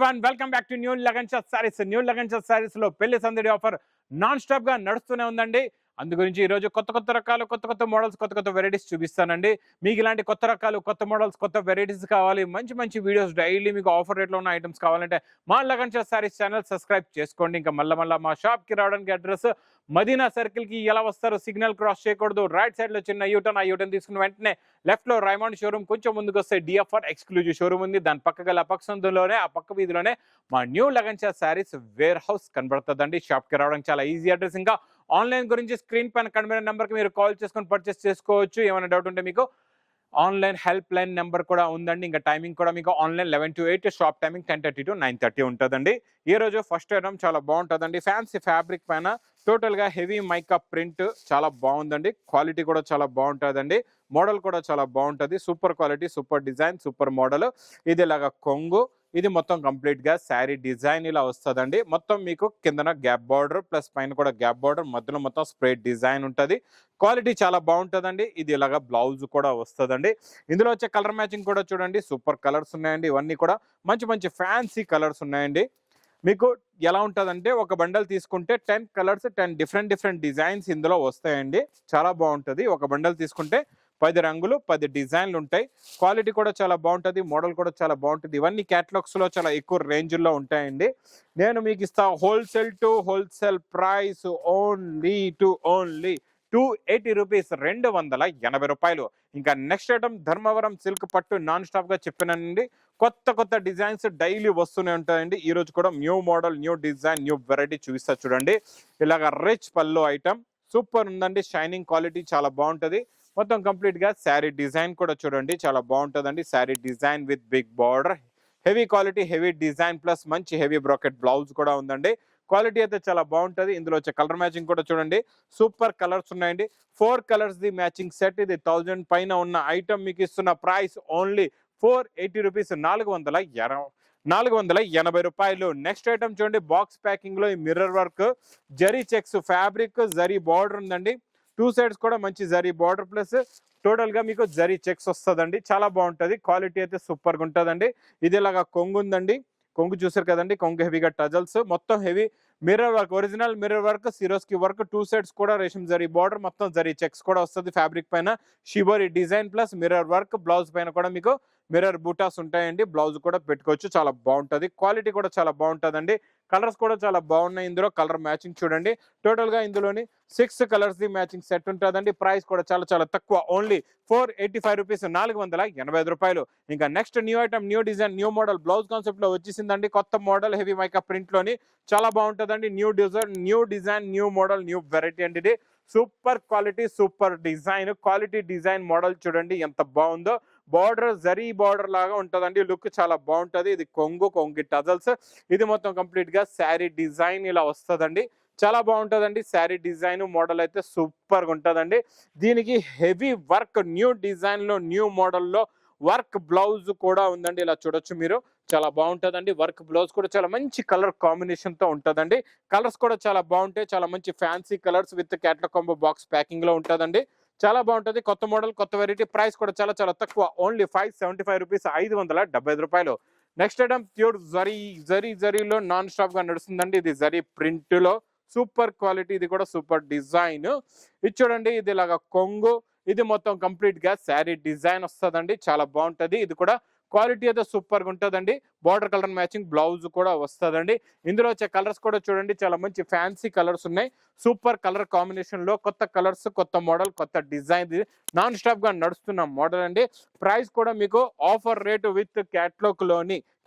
everyone, welcome back to New Lagan Shah Sarees. New Lagan Shah Sarees లో పెళ్లి సందడి offer non stop గా నడుస్తూనే ఉందండి. అందు గురించి ఈ రోజు కొత్త రకాలు, కొత్త మోడల్స్, కొత్త వెరైటీస్ చూపిస్తానండి. మీకు ఇలాంటి కొత్త రకాలు, కొత్త మోడల్స్, కొత్త వెరైటీస్ కావాలి, మంచి వీడియోస్ డైలీ మీకు ఆఫర్ రేట్లో ఉన్న ఐటమ్స్ కావాలంటే మా లగన్ షా సారీస్ ఛానల్ సబ్స్క్రైబ్ చేసుకోండి. ఇంకా మళ్ళా మా షాప్ కి రావడానికి అడ్రస్ మదీనా సర్కిల్ కి ఎలా వస్తారు, సిగ్నల్ క్రాస్ చేయకూడదు, రైట్ సైడ్ లో చిన్న యూటర్న్, ఆ యూటర్న్ తీసుకున్న వెంటనే లెఫ్ట్ లో రైమాండ్ షోరూమ్, కొంచెం ముందుకు వస్తే డిఎఫ్ఆర్ ఎక్స్క్లూజివ్ షోరూమ్ ఉంది. దాని పక్క గల పక్షంలోనే ఆ పక్క వీధిలోనే మా new Lagan Shah sarees warehouse కనబడుతుందండి. షాప్ కి రావడానికి చాలా ఈజీ అడ్రస్. ఇంకా ఆన్లైన్ గురించి స్క్రీన్ పైన కనిపిన నెంబర్కి మీరు కాల్ చేసుకొని పర్చేస్ చేసుకోవచ్చు. ఏమైనా డౌట్ ఉంటే మీకు ఆన్లైన్ హెల్ప్ లైన్ నెంబర్ కూడా ఉందండి. ఇంకా టైమింగ్ కూడా మీకు online 11 to 8, shop timing 10:30 to 9:30 ఉంటుందండి. ఈ రోజు ఫస్ట్ ఐటమ్ చాలా బాగుంటుందండి. ఫ్యాన్సీ ఫ్యాబ్రిక్ పైన టోటల్ గా హెవీ మైకా ప్రింట్ చాలా బాగుందండి. క్వాలిటీ కూడా చాలా బాగుంటుందండి. మోడల్ కూడా చాలా బాగుంటుంది. Super quality, super design, super model. ఇది ఇలాగా కొంగు, ఇది మొత్తం కంప్లీట్ గా శారీ డిజైన్ ఇలా వస్తుందండి. మొత్తం మీకు కిందన గ్యాప్ బార్డర్ ప్లస్ పైన కూడా గ్యాప్ బార్డర్, మధ్యలో మొత్తం స్ప్రేడ్ డిజైన్ ఉంటుంది. క్వాలిటీ చాలా బాగుంటుందండి. ఇది ఇలాగా బ్లౌజ్ కూడా వస్తుందండి. ఇందులో వచ్చే కలర్ మ్యాచింగ్ కూడా చూడండి, సూపర్ కలర్స్ ఉన్నాయండి. ఇవన్నీ కూడా మంచి ఫ్యాన్సీ కలర్స్ ఉన్నాయండి. మీకు ఎలా ఉంటుందంటే ఒక బండల్ తీసుకుంటే 10 కలర్స్, 10 డిఫరెంట్ డిజైన్స్ ఇందులో వస్తాయండి. చాలా బాగుంటుంది. ఒక బండల్ తీసుకుంటే 10 రంగులు, 10 డిజైన్లు ఉంటాయి. క్వాలిటీ కూడా చాలా బాగుంటుంది. మోడల్ కూడా చాలా బాగుంటుంది. ఇవన్నీ క్యాటలాగ్స్ లో చాలా ఎక్కువ రేంజ్లో ఉంటాయండి. నేను మీకు ఇస్తా wholesale to wholesale price only 280 rupees, 280 రూపాయలు. ఇంకా నెక్స్ట్ ఐటమ్ ధర్మవరం సిల్క్ పట్టు నాన్ స్టాప్ గా చెప్పినండి. కొత్త డిజైన్స్ డైలీ వస్తూనే ఉంటాయండి. ఈ రోజు కూడా new model, new design, new variety చూపిస్తా చూడండి. ఇలాగ రిచ్ పళ్ళు ఐటమ్ సూపర్ ఉందండి. షైనింగ్ క్వాలిటీ చాలా బాగుంటుంది. మొత్తం కంప్లీట్ గా శారీ డిజైన్ కూడా చూడండి, చాలా బాగుంటుందండి. Sari design with big border, heavy quality, heavy design plus మంచి హెవీ బ్రాకెట్ బ్లౌజ్ కూడా ఉందండి. క్వాలిటీ అయితే చాలా బాగుంటుంది. ఇందులో వచ్చే కలర్ మ్యాచింగ్ కూడా చూడండి, సూపర్ కలర్స్ ఉన్నాయండి. 4 కలర్స్ ది మ్యాచింగ్ సెట్. ఇది 1000 పైన ఉన్న ఐటమ్ మీకు ఇస్తున్న ప్రైస్ ఓన్లీ 480 రూపీస్, 480 రూపాయలు. నెక్స్ట్ ఐటమ్ చూడండి, బాక్స్ ప్యాకింగ్ లో ఈ mirror work, zari checks fabric, zari border ఉందండి. 2 సైడ్స్ కూడా మంచి జరీ బార్డర్ ప్లస్ టోటల్ గా మీకు జరీ చెక్స్ వస్తుందండి. చాలా బాగుంటుంది. క్వాలిటీ అయితే సూపర్ గా ఉంటుందండి. ఇది ఇలాగా కొంగు ఉందండి. కొంగు చూసారు కదండి, కొంగు హెవీగా టజల్స్, మొత్తం heavy mirror work, original mirror work, Swarovski work, 2 sides కూడా రేషం జరీ బార్డర్, మొత్తం జరీ చెక్స్ కూడా వస్తుంది. ఫ్యాబ్రిక్ పైన shibori design plus mirror work. Blouse పైన కూడా మీకు మిర్రర్ బూటాస్ ఉంటాయండి. బ్లౌజ్ కూడా పెట్టుకోవచ్చు. చాలా బాగుంటుంది. క్వాలిటీ కూడా చాలా బాగుంటుందండి. కలర్స్ కూడా చాలా బాగున్నాయి. ఇందులో కలర్ మ్యాచింగ్ చూడండి. టోటల్ గా ఇందులోని 6 కలర్స్ ది మ్యాచింగ్ సెట్ ఉంటుందండి. ప్రైస్ కూడా చాలా తక్కువ, ఓన్లీ 485 రూపీస్, 485 రూపాయలు. ఇంకా next new item, new design, new model blouse concept లో వచ్చేసిందండి. కొత్త మోడల్ హెవీ మైకా ప్రింట్ లోని చాలా బాగుంటుందండి. New design, new model, new variety అండి. ఇది super quality, super design, quality design model చూడండి ఎంత బాగుందో. బార్డర్ జరీ బార్డర్ లాగా ఉంటుందండి. లుక్ చాలా బాగుంటుంది. ఇది కొంగు టజల్స్. ఇది మొత్తం కంప్లీట్ గా శారీ డిజైన్ ఇలా వస్తుందండి. చాలా బాగుంటుందండి. శారీ డిజైన్ మోడల్ అయితే సూపర్ గా ఉంటుందండి. దీనికి హెవీ వర్క్, న్యూ డిజైన్ లో, న్యూ మోడల్లో వర్క్ బ్లౌజ్ కూడా ఉందండి. ఇలా చూడొచ్చు మీరు, చాలా బాగుంటుందండి. వర్క్ బ్లౌజ్ కూడా చాలా మంచి కలర్ కాంబినేషన్ తో ఉంటుందండి. కలర్స్ కూడా చాలా బాగుంటాయి. చాలా మంచి fancy colours with catalogue combo box packing లో ఉంటుందండి. చాలా బాగుంటుంది. కొత్త మోడల్, కొత్త వెరైటీ. ప్రైస్ కూడా చాలా తక్కువ, ఓన్లీ 575 రూపీస్, 575 రూపాయలు. నెక్స్ట్ ఐటమ్ ప్యూర్ జరీలో నాన్ స్టాప్ గా నడుస్తుందండి. ఇది జరీ ప్రింట్ లో సూపర్ క్వాలిటీ. ఇది కూడా సూపర్ డిజైన్. ఇది చూడండి, ఇది ఇలాగా కొంగు, ఇది మొత్తం కంప్లీట్ గా శారీ డిజైన్ వస్తుందండి. చాలా బాగుంటది. ఇది కూడా క్వాలిటీ అయితే సూపర్ గా ఉంటుందండి. బార్డర్ కలర్ మ్యాచింగ్ బ్లౌజ్ కూడా వస్తుందండి. ఇందులో వచ్చే కలర్స్ కూడా చూడండి, చాలా మంచి ఫ్యాన్సీ కలర్స్ ఉన్నాయి. సూపర్ కలర్ కాంబినేషన్ లో కొత్త కలర్స్, కొత్త మోడల్, కొత్త డిజైన్, నాన్ స్టాప్ గా నడుస్తున్న మోడల్ అండి. ప్రైస్ కూడా మీకు offer rate with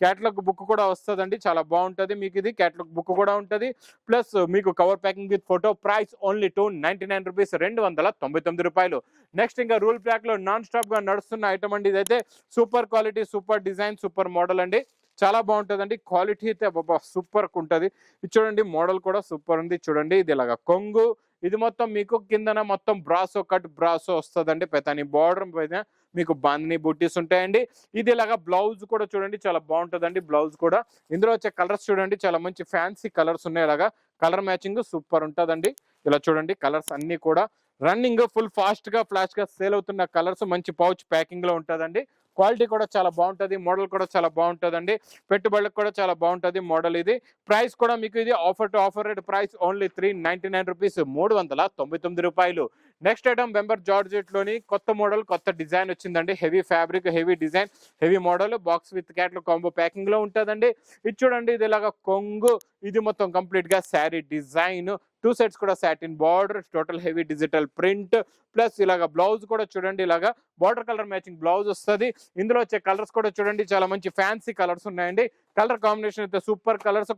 catalogue book కూడా వస్తుందండి. చాలా బాగుంటది. మీకు ఇది క్యాట్లాగ్ బుక్ కూడా ఉంటది, ప్లస్ మీకు cover packing with photo. Price only 299 rupees, 299 రూపాయలు. నెక్స్ట్ ఇంకా రూల్ ప్యాక్ లో నాన్ స్టాప్ గా నడుస్తున్న ఐటమ్ అండి. ఇదైతే super quality, super design, super model అండి. చాలా బాగుంటుందండి. క్వాలిటీ అయితే సూపర్ ఉంటుంది. ఇది చూడండి, మోడల్ కూడా సూపర్ ఉంది. చూడండి, ఇది ఇలాగా కొంగు, ఇది మొత్తం మీకు కిందన మొత్తం బ్రాసో కట్ బ్రాసో వస్తుందండి. పెతాని బార్డర్ పైన మీకు బాందిని బుట్టీస్ ఉంటాయండి. ఇది ఇలాగా బ్లౌజ్ కూడా చూడండి, చాలా బాగుంటుందండి. బ్లౌజ్ కూడా ఇందులో వచ్చే కలర్స్ చూడండి, చాలా మంచి ఫ్యాన్సీ కలర్స్ ఉన్నాయి. ఇలాగా కలర్ మ్యాచింగ్ సూపర్ ఉంటుందండి. ఇలా చూడండి, కలర్స్ అన్ని కూడా రన్నింగ్ ఫుల్ ఫాస్ట్ గా ఫ్లాష్ గా సేల్ అవుతున్న కలర్స్. మంచి పౌచ్ ప్యాకింగ్ లో ఉంటుందండి. క్వాలిటీ కూడా చాలా బాగుంటుంది, మోడల్ కూడా చాలా బాగుంటుందండి, పెట్టుబడులకు కూడా చాలా బాగుంటుంది మోడల్ ఇది. ప్రైస్ కూడా మీకు ఇది offer to offer rate price only 399 rupees, 399 రూపాయలు. నెక్స్ట్ ఐటమ్ వెంబర్ జార్జెట్ లోని కొత్త మోడల్ కొత్త డిజైన్ వచ్చిందండి. Heavy fabric, heavy design, heavy model, box with catalogue combo packing లో ఉంటుందండి. ఇది చూడండి, ఇది ఇలాగా కొంగు, ఇది మొత్తం కంప్లీట్ గా శారీ డిజైన్, 2 సెట్స్ కూడా satin border, total heavy digital print, plus ఇలాగా బ్లౌజ్ కూడా చూడండి, ఇలాగా బార్డర్ కలర్ మ్యాచింగ్ బ్లౌజ్ వస్తుంది. ఇందులో వచ్చే కలర్స్ కూడా చూడండి, చాలా మంచి ఫ్యాన్సీ కలర్స్ ఉన్నాయండి. కలర్ కాంబినేషన్ అయితే సూపర్ కలర్స్,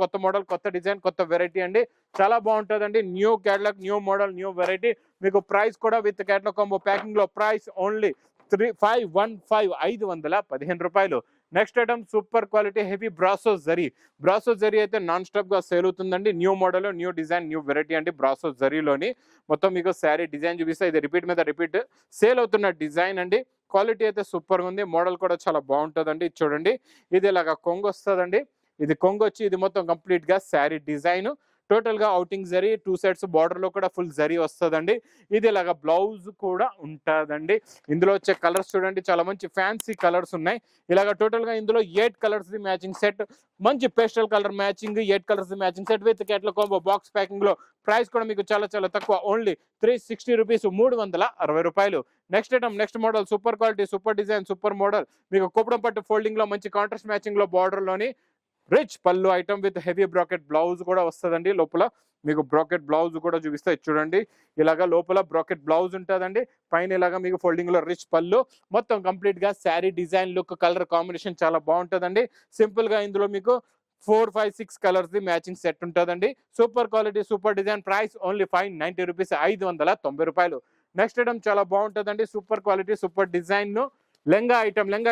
కొత్త మోడల్, కొత్త డిజైన్, కొత్త వెరైటీ అండి. చాలా బాగుంటుందండి. New catalogue, new model, new variety. మీకు ప్రైస్ కూడా విత్ క్యాటలాగ్ కాంబో ప్యాకింగ్ లో ప్రైస్ ఓన్లీ 515 రూపాయలు. Next item super quality heavy brasso zari అయితే నాన్ స్టాప్ గా సేల్ అవుతుందండి. New model, new design, new variety అండి. బ్రాసో జరీలోని మొత్తం మీకు శారీ డిజైన్ చూపిస్తే ఇది రిపీట్ మీద రిపీట్ సేల్ అవుతున్న డిజైన్ అండి. క్వాలిటీ అయితే సూపర్ గా ఉంది, మోడల్ కూడా చాలా బాగుంటుందండి. చూడండి, ఇది ఇలాగా కొంగు వస్తుందండి. ఇది కొంగు వచ్చి ఇది మొత్తం కంప్లీట్ గా శారీ డిజైన్, టోటల్ గా అవుటింగ్ జరీ, 2 సెట్స్ బార్డర్ లో కూడా ఫుల్ జరీ వస్తుందండి. ఇది ఇలాగా బ్లౌజ్ కూడా ఉంటుందండి. ఇందులో వచ్చే కలర్స్ చూడండి, చాలా మంచి ఫ్యాన్సీ కలర్స్ ఉన్నాయి. ఇలాగా టోటల్ గా ఇందులో 8 కలర్స్ ది మ్యాచింగ్ సెట్, మంచి pastel colour matching, 8 colours the matching set with catalogue combo box packing లో. ప్రైస్ కూడా మీకు చాలా చాలా తక్కువ, ఓన్లీ 360 రూపీస్, 360 రూపాయలు. Next item, next model, super quality, super design, super model. మీకు కుప్పడం పట్టు ఫోల్డింగ్ లో మంచి కాంట్రాస్ట్ మ్యాచింగ్ లో బార్డర్ లోని రిచ్ పళ్ళు item with heavy bracket blouse కూడా వస్తుందండి. లోపల మీకు బ్రాకెట్ బ్లౌజ్ కూడా చూపిస్తే చూడండి, ఇలాగా లోపల బ్రాకెట్ బ్లౌజ్ ఉంటుందండి. పైన ఇలాగా మీకు ఫోల్డింగ్ లో రిచ్ పళ్ళు, మొత్తం కంప్లీట్ గా sari design look, colour combination చాలా బాగుంటుందండి. సింపుల్ గా ఇందులో మీకు 4, 5, 6 కలర్స్ ది మ్యాచింగ్ సెట్ ఉంటుందండి. Super quality, super design, price only 590 rupees, 590 రూపాయలు. నెక్స్ట్ ఐటమ్ చాలా బాగుంటుందండి, super quality, super design lehenga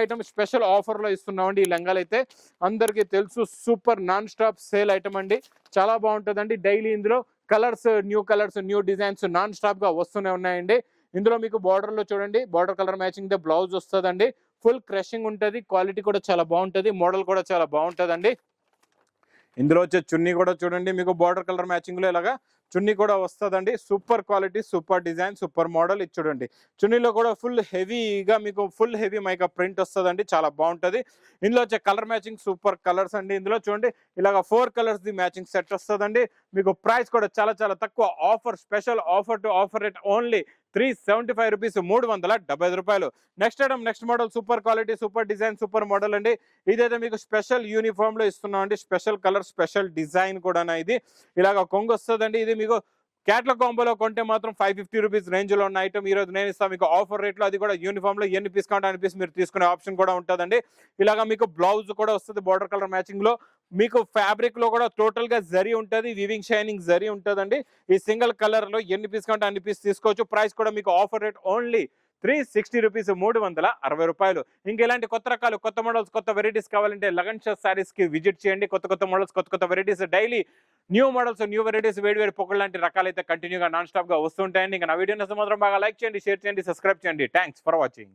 item special offer లో ఇస్తున్నామండి. ఈ లెంగాలు అయితే అందరికీ తెలుసు, super non stop sale item అండి. చాలా బాగుంటుందండి. డైలీ ఇందులో colours, new designs non stop గా వస్తూనే ఉన్నాయండి. ఇందులో మీకు బార్డర్ లో చూడండి, బార్డర్ కలర్ మ్యాచింగ్ తో బ్లౌజ్ వస్తుందండి. ఫుల్ క్రషింగ్ ఉంటుంది, క్వాలిటీ కూడా చాలా బాగుంటుంది, మోడల్ కూడా చాలా బాగుంటుందండి. ఇందులో వచ్చే చున్నీ కూడా చూడండి, మీకు బార్డర్ కలర్ మ్యాచింగ్ లో ఇలాగా చున్నీ కూడా వస్తుందండి. Super quality, super design, super model. ఇది చూడండి, చున్నీలో కూడా ఫుల్ హెవీగా మీకు ఫుల్ హెవీ మైకా ప్రింట్ వస్తుందండి, చాలా బాగుంటుంది. ఇందులో వచ్చే కలర్ మ్యాచింగ్ సూపర్ కలర్స్ అండి. ఇందులో చూడండి, ఇలాగ 4 కలర్స్ ది మ్యాచింగ్ సెట్ వస్తుందండి. మీకు ప్రైస్ కూడా చాలా చాలా తక్కువ, offer, special offer to offer rate only 375 rupees, 375 రూపాయలు. Next item, next model, super quality, super design, super model అండి. ఇదైతే మీకు స్పెషల్ యూనిఫామ్ లో ఇస్తున్నాం అండి. స్పెషల్ కలర్, స్పెషల్ డిజైన్ కూడా ఇది ఇలాగ కొంగు వస్తుందండి. ఇది మీకు క్యాట్లాగ్ కాంబోలో కొంటే మాత్రం 550 రూపీస్ రేంజ్ లో ఉన్న ఐటమ్ ఈ రోజు నేను ఇస్తాను మీకు ఆఫర్ రేట్ లో. అది కూడా యూనిఫామ్ లో ఎన్ని పీస్ కావాలంటే అన్ని పీస్ మీరు తీసుకునే ఆప్షన్ కూడా ఉంటుందండి. ఇలాగా మీకు బ్లౌజ్ కూడా వస్తుంది బార్డర్ కలర్ మ్యాచింగ్ లో. మీకు ఫ్యాబ్రిక్ లో కూడా టోటల్ గా జరీ ఉంటుంది, వీవింగ్ షైనింగ్ జరీ ఉంటుందండి. ఈ సింగిల్ కలర్ లో ఎన్ని పీస్ కావాలంటే అన్ని పీస్ తీసుకోవచ్చు. ప్రైస్ కూడా మీకు ఆఫర్ రేట్ ఓన్లీ 360 రూపీస్, 360 రూపాయలు. ఇంకా ఇలాంటి కొత్త రకాలు, కొత్త మోడల్స్, కొత్త వెరైటీస్ కావాలంటే లగన్ షా సారీస్ కి విజిట్ చేయండి. కొత్త మోడల్స్, కొత్త varieties, daily new models, new varieties, వేడి పొగలు లాంటి రకాలు అయితే కంటిన్యూగా నాన్ స్టాప్ గా వస్తుంటాయండి. ఇంకా నా వీడియో నచ్చితే మాత్రం బాగా లైక్ చేయండి, షేర్ చేయండి, సబ్స్క్రైబ్ చేయండి. Thanks for watching.